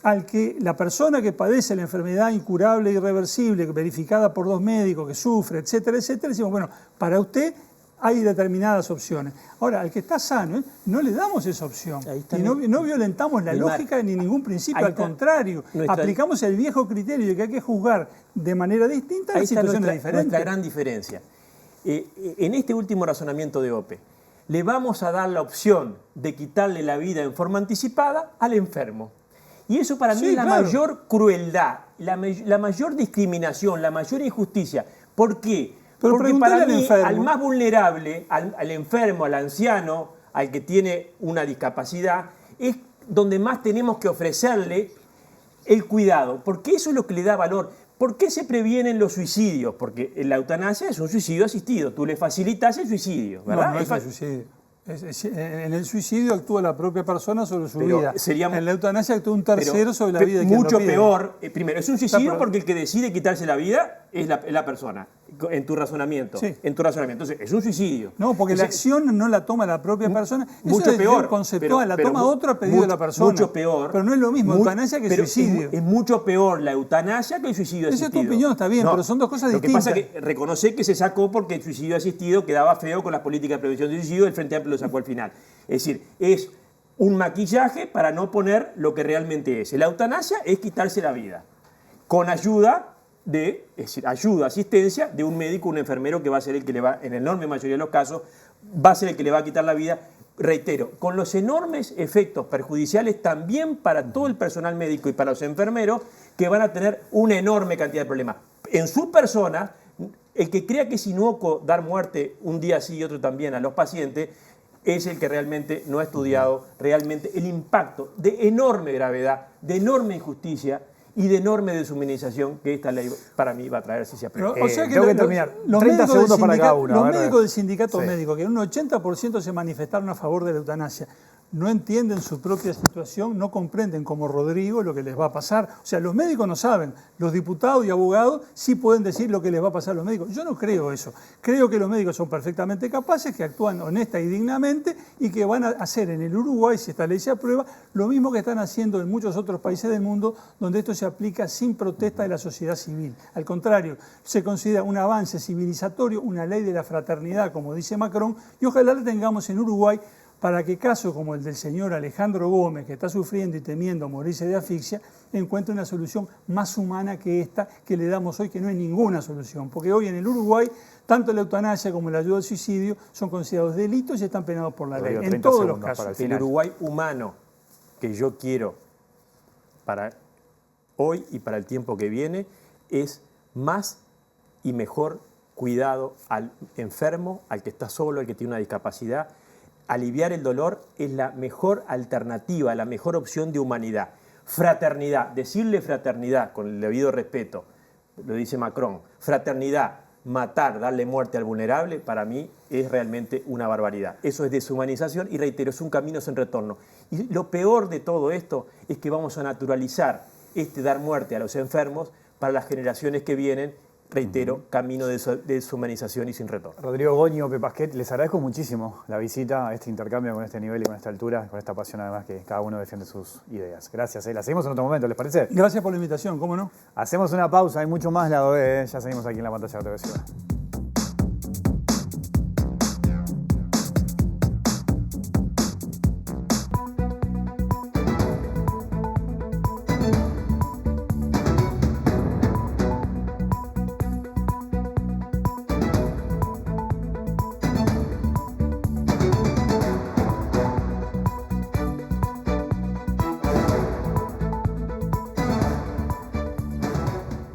Al que la persona que padece la enfermedad incurable e irreversible, verificada por 2 médicos, que sufre, etcétera, etcétera, decimos, bueno, para usted hay determinadas opciones. Ahora, al que está sano, no le damos esa opción. Y no violentamos la lógica ni ningún principio, al contrario, aplicamos el viejo criterio de que hay que juzgar de manera distinta en situaciones diferentes. Nuestra gran diferencia. En este último razonamiento de Ope, le vamos a dar la opción de quitarle la vida en forma anticipada al enfermo. Y eso para mí Sí, es la claro. mayor crueldad, la mayor discriminación, la mayor injusticia. ¿Por qué? Pero Porque preguntale para al mí, enfermo. al más vulnerable, al enfermo, al anciano, al que tiene una discapacidad, es donde más tenemos que ofrecerle el cuidado, porque eso es lo que le da valor. ¿Por qué se previenen los suicidios? Porque la eutanasia es un suicidio asistido, tú le facilitas el suicidio, ¿verdad? No, no es un suicidio. En el suicidio actúa la propia persona sobre su Pero vida. seríamos- En la eutanasia actúa un tercero Pero sobre la vida de quien mucho lo pide. peor. Primero, es un suicidio pero- porque el que decide quitarse la vida es la persona, en tu razonamiento. Sí. En tu razonamiento. Entonces, es un suicidio. No, porque la Entonces, acción no la toma la propia persona. Eso mucho es peor. conceptual, la pero toma mu- otro a pedido de la persona. Mucho peor. Pero no es lo mismo eutanasia que pero suicidio. Es mucho peor la eutanasia que el suicidio Esa es tu asistido. opinión, está bien, pero son dos cosas Lo que pasa distintas. es que reconocer que se sacó porque el suicidio asistido quedaba feo con las políticas de prevención del suicidio, el Frente Amplio lo sacó al final. Es decir, es un maquillaje para no poner lo que realmente es. La eutanasia es quitarse la vida, con ayuda es decir, ayuda, asistencia de un médico, un enfermero que va a ser el que le va, en la enorme mayoría de los casos, va a ser el que le va a quitar la vida. Reitero, con los enormes efectos perjudiciales también para todo el personal médico y para los enfermeros que van a tener una enorme cantidad de problemas. En su persona, el que crea que es inocuo dar muerte un día sí y otro también a los pacientes, es el que realmente no ha estudiado realmente el impacto de enorme gravedad, de enorme injusticia y de enorme deshumanización que esta ley para mí va a traer si se aprueba. Pero, o sea que tengo que terminar. los 30 médicos del segundos para cada uno. Los A ver, médicos del sindicato sí. médico, que en un 80% se manifestaron a favor de la eutanasia, no entienden su propia situación, no comprenden como Rodrigo lo que les va a pasar. O sea, los médicos no saben, los diputados y abogados sí pueden decir lo que les va a pasar a los médicos. Yo no creo eso. Creo que los médicos son perfectamente capaces, que actúan honesta y dignamente y que van a hacer en el Uruguay, si esta ley se aprueba, lo mismo que están haciendo en muchos otros países del mundo donde esto se aplica sin protesta de la sociedad civil. Al contrario, se considera un avance civilizatorio, una ley de la fraternidad, como dice Macron, y ojalá la tengamos en Uruguay para que casos como el del señor Alejandro Gómez, que está sufriendo y temiendo morirse de asfixia, encuentre una solución más humana que esta que le damos hoy, que no es ninguna solución. Porque hoy en el Uruguay, tanto la eutanasia como la ayuda al suicidio son considerados delitos y están penados por la ley, Rodrigo, en 30 todos los segundos para casos. el El Uruguay humano que yo quiero para hoy y para el tiempo que viene es más y mejor cuidado al enfermo, al que está solo, al que tiene una discapacidad. Aliviar el dolor es la mejor alternativa, la mejor opción de humanidad. Fraternidad, decirle fraternidad con el debido respeto, lo dice Macron, fraternidad, matar, darle muerte al vulnerable, para mí es realmente una barbaridad. Eso es deshumanización y reitero, es un camino sin retorno. Y lo peor de todo esto es que vamos a naturalizar dar muerte a los enfermos para las generaciones que vienen, reitero, camino de deshumanización y sin retorno. Rodrigo Goñi, Ope Pasquet, les agradezco muchísimo la visita a este intercambio con este nivel y con esta altura, con esta pasión además que cada uno defiende sus ideas. Gracias, la seguimos en otro momento, ¿les parece? Gracias por la invitación, ¿cómo no? Hacemos una pausa, hay mucho más lado B, ya seguimos aquí en la pantalla de TV Ciudad.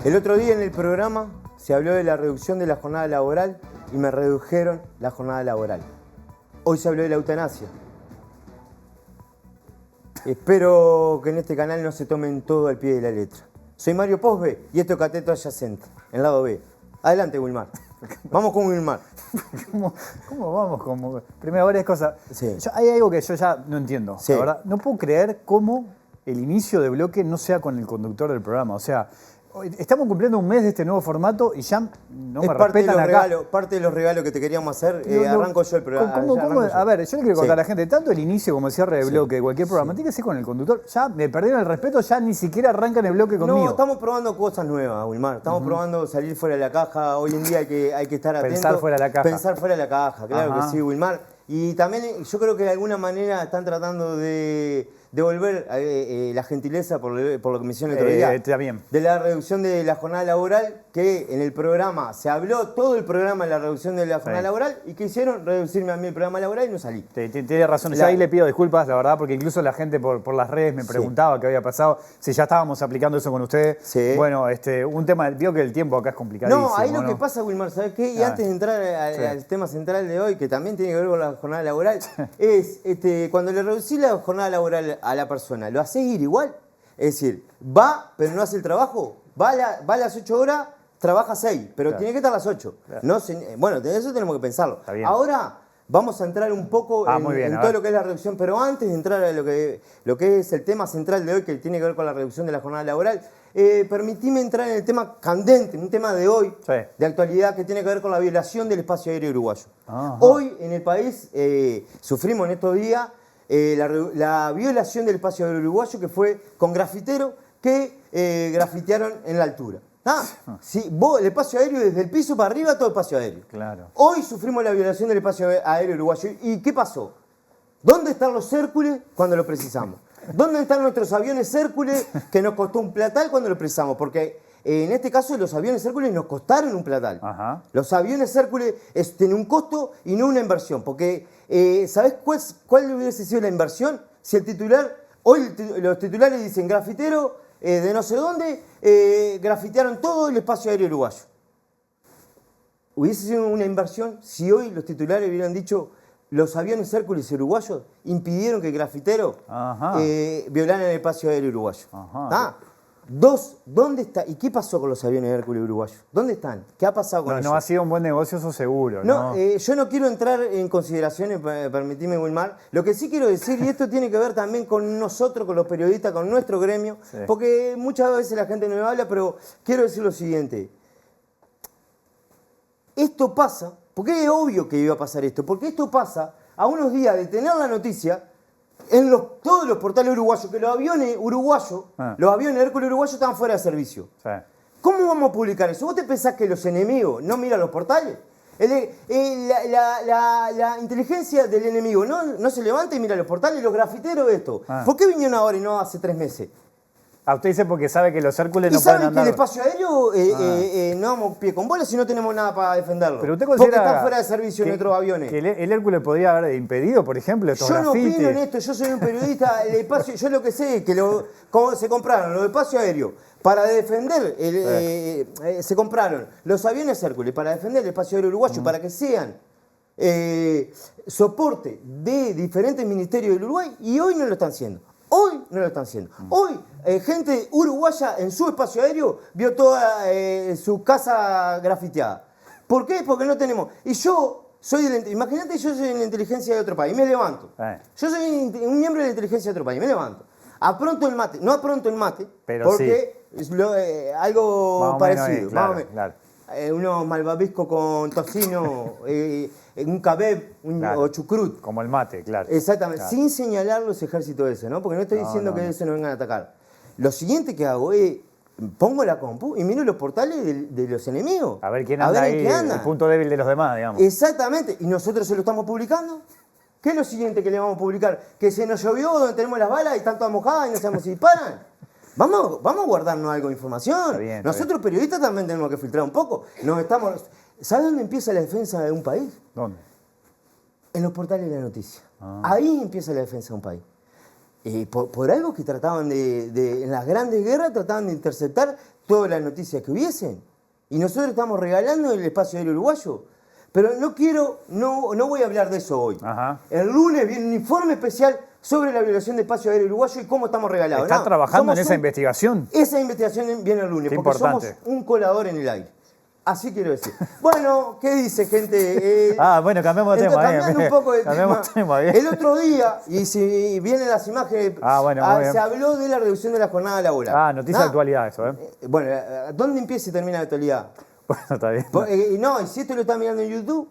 El otro día en el programa se habló de la reducción de la jornada laboral y me redujeron la jornada laboral. Hoy se habló de la eutanasia. Espero que en este canal no se tomen todo al pie de la letra. Soy Mario Posbe y esto es Cateto Adyacente, en lado B. Adelante, Wilmar. Vamos con Wilmar. ¿Cómo vamos? Primero, varias cosas. Sí. Hay algo que yo ya no entiendo, Sí. la verdad. No puedo creer cómo el inicio de bloque no sea con el conductor del programa. O sea, estamos cumpliendo un mes de este nuevo formato y ya no Es me parte de, respetan los acá. regalos, parte de los regalos que te queríamos hacer. No, Arranco yo el programa. ¿Cómo? arranco yo. A ver, yo le quiero contar Sí. a la gente, tanto el inicio como el cierre de bloque de cualquier programa, tiene que ser con el conductor. Ya me perdieron el respeto, ya ni siquiera arrancan el bloque conmigo. No, estamos probando cosas nuevas, Wilmar. Estamos probando salir fuera de la caja. Hoy en día hay que estar atentos. Pensar fuera de la caja. Pensar fuera de la caja, claro Ajá. que sí, Wilmar. Y también yo creo que de alguna manera están tratando de devolver la gentileza por lo que mencioné el otro día. Está bien. De la reducción de la jornada laboral, que en el programa se habló todo el programa de la reducción de la jornada laboral, y que hicieron reducirme a mí el programa laboral y no salí. Tiene razón. Yo ahí le pido disculpas, la verdad, porque incluso la gente por las redes me preguntaba qué había pasado, si ya estábamos aplicando eso con ustedes. Sí. Bueno, un tema, veo que el tiempo acá es complicadísimo. No, ahí lo que pasa, Wilmar, ¿sabes qué? Y antes de entrar al tema central de hoy, que también tiene que ver con la jornada laboral, es cuando le reducís la jornada laboral a la persona, ¿lo haces ir igual? Es decir, va, pero no hace el trabajo. Va a las 8 horas, trabaja 6, pero tiene que estar a las 8. Claro. No bueno, de eso tenemos que pensarlo. Está bien. Ahora vamos a entrar un poco en todo lo que es la reducción, pero antes de entrar a lo que es el tema central de hoy, que tiene que ver con la reducción de la jornada laboral, permitime entrar en el tema candente, un tema de hoy, de actualidad, que tiene que ver con la violación del espacio aéreo uruguayo. Ajá. Hoy en el país sufrimos en estos días la violación del espacio aéreo uruguayo, que fue con grafiteros que grafitearon en la altura. Sí, el espacio aéreo desde el piso para arriba, todo espacio aéreo. Claro. Hoy sufrimos la violación del espacio aéreo uruguayo. ¿Y qué pasó? ¿Dónde están los Hércules cuando lo precisamos? ¿Dónde están nuestros aviones Hércules que nos costó un platal cuando lo precisamos? Porque en este caso los aviones Hércules nos costaron un platal. Ajá. Los aviones Hércules tienen un costo y no una inversión. Porque, ¿sabés cuál hubiese sido la inversión? Si el titular, hoy los titulares dicen grafitero de no sé dónde, grafitearon todo el espacio aéreo uruguayo. Hubiese sido una inversión si hoy los titulares hubieran dicho los aviones Hércules uruguayos impidieron que el grafitero violaran el espacio aéreo uruguayo. ¿Dónde está? ¿Y qué pasó con los aviones Hércules uruguayos? ¿Dónde están? ¿Qué ha pasado con ellos? No ha sido un buen negocio, eso seguro. Yo no quiero entrar en consideraciones, permitime, Wilmar. Lo que sí quiero decir, y esto tiene que ver también con nosotros, con los periodistas, con nuestro gremio, porque muchas veces la gente no me habla, pero quiero decir lo siguiente. Esto pasa, porque es obvio que iba a pasar esto, porque esto pasa a unos días de tener la noticia en todos los portales uruguayos, que los aviones uruguayos, los aviones Hércules uruguayos están fuera de servicio. Sí. ¿Cómo vamos a publicar eso? ¿Vos te pensás que los enemigos no miran los portales? La inteligencia del enemigo no se levanta y mira los portales, los grafiteros de esto. ¿Por qué vinieron ahora y no hace 3 meses? Usted dice porque sabe que los Hércules no pueden andar. Y saben que el espacio aéreo no damos pie con bola si no tenemos nada para defenderlo. Pero usted considera porque están fuera de servicio nuestros aviones. Que el Hércules podría haber impedido, por ejemplo, estos grafitis. Yo no opino en esto, yo soy un periodista. El espacio, yo lo que sé es que cómo se compraron los espacios aéreos para defender, se compraron los aviones Hércules para defender el espacio aéreo uruguayo, para que sean soporte de diferentes ministerios del Uruguay, y hoy no lo están haciendo. Hoy no lo están haciendo. Hoy, gente uruguaya en su espacio aéreo vio toda su casa grafiteada. ¿Por qué? Porque no tenemos. Y yo soy imagínate, yo soy de la inteligencia de otro país, me levanto. Yo soy un miembro de la inteligencia de otro país, me levanto. Apronto el mate, no apronto el mate, pero porque es algo más parecido. Claro. Unos malvaviscos con tocino, un kebab o chucrut. Como el mate, claro. Exactamente, sin señalar los ejércitos ese, ¿no? Porque no estoy diciendo que ese no vengan a atacar. Lo siguiente que hago es, pongo la compu y miro los portales de los enemigos. A ver quién anda ahí, el punto débil de los demás, digamos. Exactamente, y nosotros se lo estamos publicando. ¿Qué es lo siguiente que le vamos a publicar? Que se nos llovió donde tenemos las balas y están todas mojadas y no sabemos si disparan. Vamos a guardarnos algo de información. Está bien, nosotros periodistas también tenemos que filtrar un poco. ¿Sabes dónde empieza la defensa de un país? ¿Dónde? En los portales de la noticia. Ahí empieza la defensa de un país. Por algo que trataban en las grandes guerras trataban de interceptar todas las noticias que hubiesen. Y nosotros estamos regalando el espacio aéreo uruguayo. Pero no voy a hablar de eso hoy. El lunes viene un informe especial sobre la violación del espacio aéreo uruguayo y cómo estamos regalados. ¿Está trabajando en esa investigación? Esa investigación viene el lunes, porque somos un colador en el aire. Así quiero decir. Bueno, ¿qué dice, gente? Bueno, cambiamos de tema. Cambiando un poco de tema. El otro día, y si vienen las imágenes, se habló de la reducción de la jornada laboral. Noticia de actualidad eso, Bueno, ¿dónde empieza y termina la actualidad? Bueno, está bien. Y si esto lo están mirando en YouTube,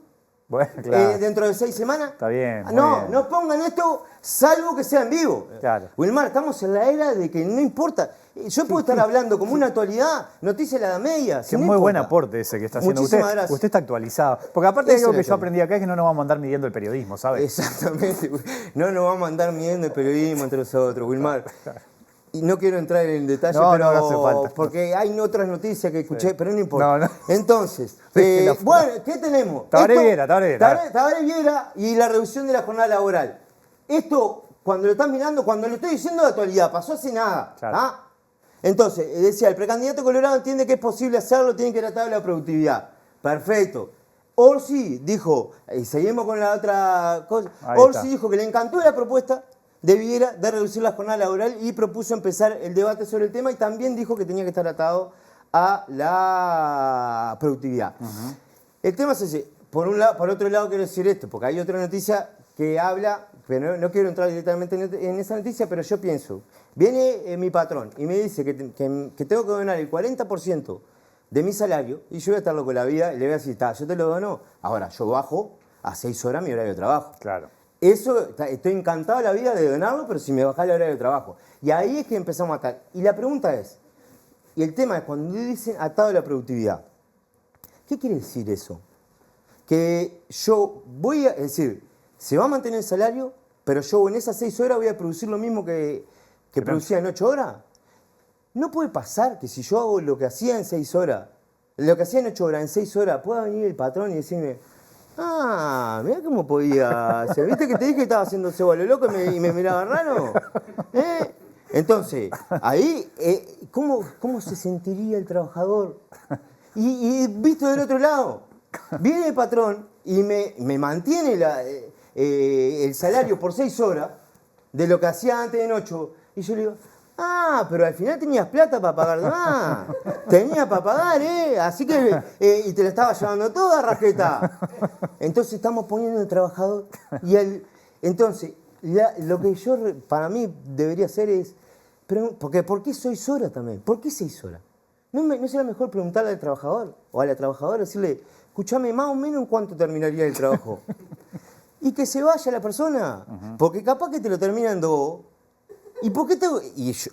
bueno, claro. dentro de 6 semanas, está bien. No pongan esto salvo que sea en vivo. Claro. Wilmar, estamos en la era de que no importa. Yo puedo estar hablando como una actualidad, noticia de la media. Que es muy buen aporte ese que está haciendo usted. Muchísimas gracias. Usted está actualizado. Porque aparte de Esa algo es que la yo clave. aprendí acá es que no nos vamos a andar midiendo el periodismo, ¿sabes? Exactamente. No nos vamos a andar midiendo el periodismo entre nosotros, Wilmar. Y no quiero entrar en el detalle, No, pero no hace falta. porque hay otras noticias que escuché, pero no importa. No. Entonces, Sí, bueno, ¿qué tenemos? Tabaré Viera, Tabaré Viera. Tabaré Viera y la reducción de la jornada laboral. Esto, cuando lo están mirando, cuando lo estoy diciendo de actualidad, pasó hace nada. Claro. ¿Ah? Entonces, decía, el precandidato colorado entiende que es posible hacerlo, tiene que tratar de la productividad. Perfecto. Orsi dijo, y seguimos con la otra cosa, Ahí Orsi está. dijo que le encantó la propuesta de Viera de reducir la jornada laboral y propuso empezar el debate sobre el tema y también dijo que tenía que estar atado a la productividad. El tema es ese. Por otro lado quiero decir esto, porque hay otra noticia que habla, pero no quiero entrar directamente en esa noticia, pero yo pienso, viene mi patrón y me dice que tengo que donar el 40% de mi salario y yo voy a estar loco la vida y le voy a decir, yo te lo dono, ahora yo bajo a 6 horas mi horario de trabajo. Claro. Eso, estoy encantado de la vida de donarlo, pero si me baja el horario de trabajo. Y ahí es que empezamos a atar. Y la pregunta es, y el tema es cuando dicen atado a la productividad, ¿qué quiere decir eso? Que yo voy a, es decir, se va a mantener el salario, pero yo en esas 6 horas voy a producir lo mismo que producía en 8 horas. No puede pasar que si yo hago lo que hacía en 6 horas, lo que hacía en 8 horas, en 6 horas, pueda venir el patrón y decirme, mirá cómo podía hacer. ¿Viste que te dije que estaba haciendo cebo lo loco y me miraba raro? Entonces, ahí, ¿cómo se sentiría el trabajador? Y visto del otro lado, viene el patrón y me mantiene el salario por 6 horas de lo que hacía antes en 8. Y yo le digo, pero al final tenías plata para pagar de más. Tenías para pagar, Así que, y te la estaba llevando toda, rajeta. Entonces estamos poniendo el trabajador y entonces, lo que yo, para mí, debería hacer es, porque ¿por qué 6 horas también? ¿Por qué 6 horas? ¿No será mejor preguntarle al trabajador o a la trabajadora, decirle, escúchame, más o menos en cuánto terminaría el trabajo? Y que se vaya la persona, porque capaz que te lo termina en 2. ¿Y por qué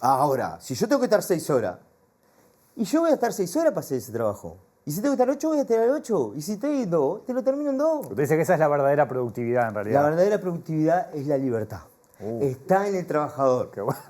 ahora, si yo tengo que estar 6 horas, y yo voy a estar 6 horas para hacer ese trabajo, y si tengo que estar 8, voy a estar 8, y si estoy 2, te lo termino en 2. Usted dice que esa es la verdadera productividad en realidad. La verdadera productividad es la libertad. Está en el trabajador. Qué bueno.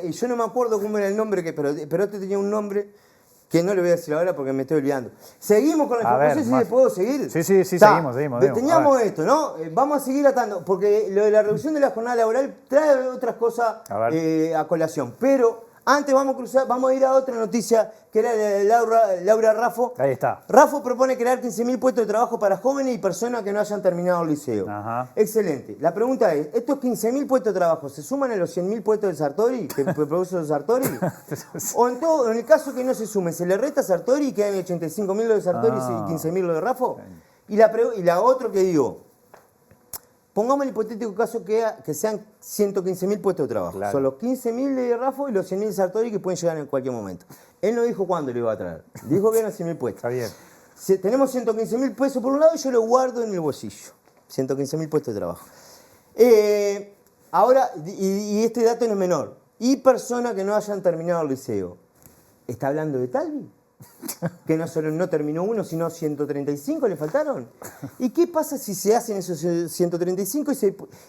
Y yo no me acuerdo cómo era el nombre, pero este tenía un nombre que no le voy a decir ahora porque me estoy olvidando. Seguimos con la información, no sé si le puedo seguir. Sí, seguimos. Teníamos esto, ¿no? Vamos a seguir atando, porque lo de la reducción de la jornada laboral trae otras cosas a colación. Pero antes vamos a ir a otra noticia, que era la de Laura Raffo. Ahí está. Raffo propone crear 15.000 puestos de trabajo para jóvenes y personas que no hayan terminado el liceo. Excelente. La pregunta es, ¿estos 15.000 puestos de trabajo se suman a los 100.000 puestos de Sartori, que produce el Sartori? O en el caso que no se sumen, ¿se le resta a Sartori y quedan 85.000 los de Sartori y 15.000 los de Raffo? Y la otra que digo, pongamos el hipotético caso que sean 115.000 puestos de trabajo. Claro. Son los 15.000 de Raffo y los 100.000 de Sartori que pueden llegar en cualquier momento. Él no dijo cuándo lo iba a traer. Dijo que eran 100.000 puestos. Está bien. Tenemos 115.000 pesos por un lado y yo lo guardo en el bolsillo. 115.000 puestos de trabajo. Ahora, y este dato no es menor. Y personas que no hayan terminado el liceo. ¿Está hablando de Talvi? Que no solo no terminó uno, sino 135 le faltaron. ¿Y qué pasa si se hacen esos 135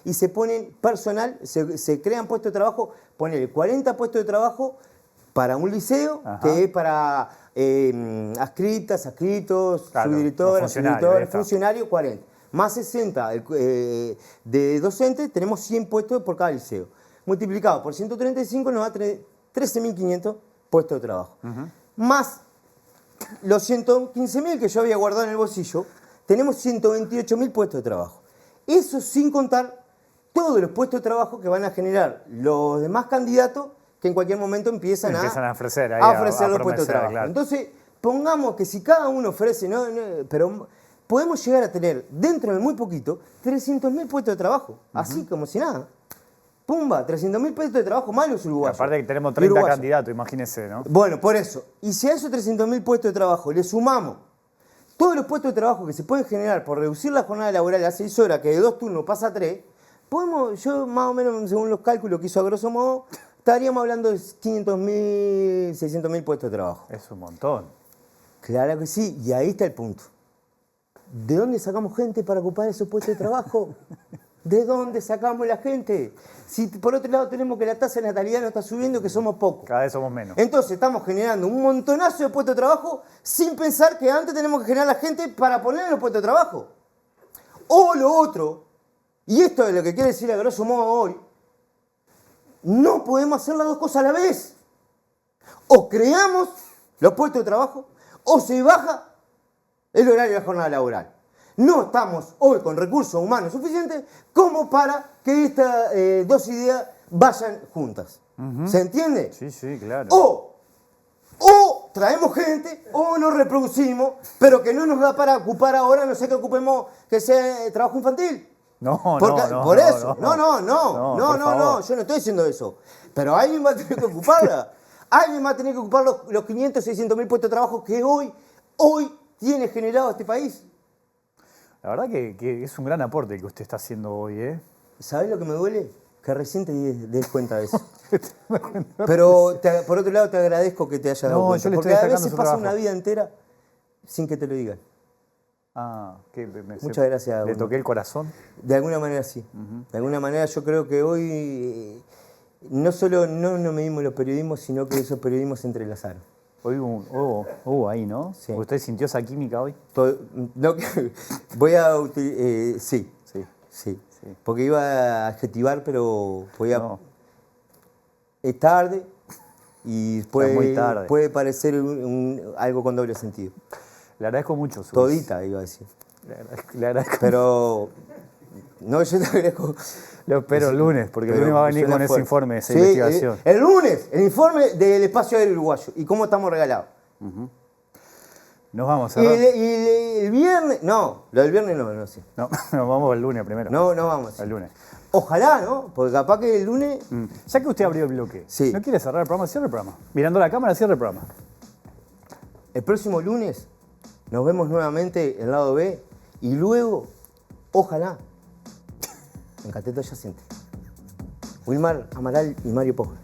y se ponen personal, se crean puestos de trabajo, ponen 40 puestos de trabajo para un liceo, que es para adscritos, subdirectoras, funcionarios, 40. Más 60 de docentes, tenemos 100 puestos por cada liceo. Multiplicado por 135 nos da 13.500 puestos de trabajo. Más los 115.000 que yo había guardado en el bolsillo, tenemos 128.000 puestos de trabajo. Eso sin contar todos los puestos de trabajo que van a generar los demás candidatos que en cualquier momento empiezan a ofrecer los puestos de trabajo. Claro. Entonces, pongamos que si cada uno ofrece, pero podemos llegar a tener, dentro de muy poquito, 300.000 puestos de trabajo. Así como si nada. Pumba, 300.000 puestos de trabajo más los uruguayos. Y aparte que tenemos 30 candidatos, imagínese, ¿no? Bueno, por eso. Y si a esos 300.000 puestos de trabajo le sumamos todos los puestos de trabajo que se pueden generar por reducir la jornada laboral a 6 horas, que de 2 turnos pasa a 3, yo más o menos, según los cálculos que hizo a grosso modo, estaríamos hablando de 500.000, 600.000 puestos de trabajo. Es un montón. Claro que sí, y ahí está el punto. ¿De dónde sacamos gente para ocupar esos puestos de trabajo? ¿De dónde sacamos la gente? Si por otro lado tenemos que la tasa de natalidad no está subiendo, que somos pocos. Cada vez somos menos. Entonces estamos generando un montonazo de puestos de trabajo sin pensar que antes tenemos que generar la gente para poner en los puestos de trabajo. O lo otro, y esto es lo que quiere decir a grosso modo hoy, no podemos hacer las dos cosas a la vez. O creamos los puestos de trabajo o se baja el horario de la jornada laboral. No estamos hoy con recursos humanos suficientes como para que estas dos ideas vayan juntas. ¿Se entiende? Sí, sí, claro. O traemos gente o nos reproducimos, pero que no nos da para ocupar ahora, no sé que ocupemos que sea trabajo infantil. No, Porque, no, por eso. no, No, yo no estoy diciendo eso. Pero alguien va a tener que ocuparla. Alguien va a tener que ocupar los 500, 600.000 puestos de trabajo que hoy tiene generado este país. La verdad que es un gran aporte el que usted está haciendo hoy, ¿eh? ¿Sabés lo que me duele? Que recién te des cuenta de eso. Pero por otro lado te agradezco que te hayas dado cuenta. Yo le porque estoy a destacando veces su pasa trabajo. una vida entera sin que te lo digan. Muchas gracias. ¿Le Bruno. toqué el corazón? De alguna manera sí. De alguna manera yo creo que hoy no solo no nos medimos los periodismos, sino que esos periodismos se entrelazaron. Hoy hubo ahí, ¿no? Sí. ¿Usted sintió esa química hoy? Voy a utilizar... sí. Sí. Porque iba a adjetivar, pero voy a... No. Es tarde y Está muy tarde. puede parecer algo con doble sentido. Le agradezco mucho su... Todita, iba a decir. Le agradezco. Pero... No, yo te agradezco... Lo espero el lunes, porque el lunes va a venir con ese informe, esa Sí, investigación. El lunes, el informe del espacio aéreo uruguayo y cómo estamos regalados. Nos vamos a Y cerrar. el viernes... No, lo del viernes no sé. No, nos vamos el lunes primero. No vamos. El lunes. Ojalá, ¿no? Porque capaz que el lunes... Ya que usted abrió el bloque, Sí. ¿no quiere cerrar el programa? Cierre el programa. Mirando la cámara, cierre el programa. El próximo lunes nos vemos nuevamente en el lado B y luego, ojalá, en Cateto Adyacente. Wilmar Amaral y Mario Pogba.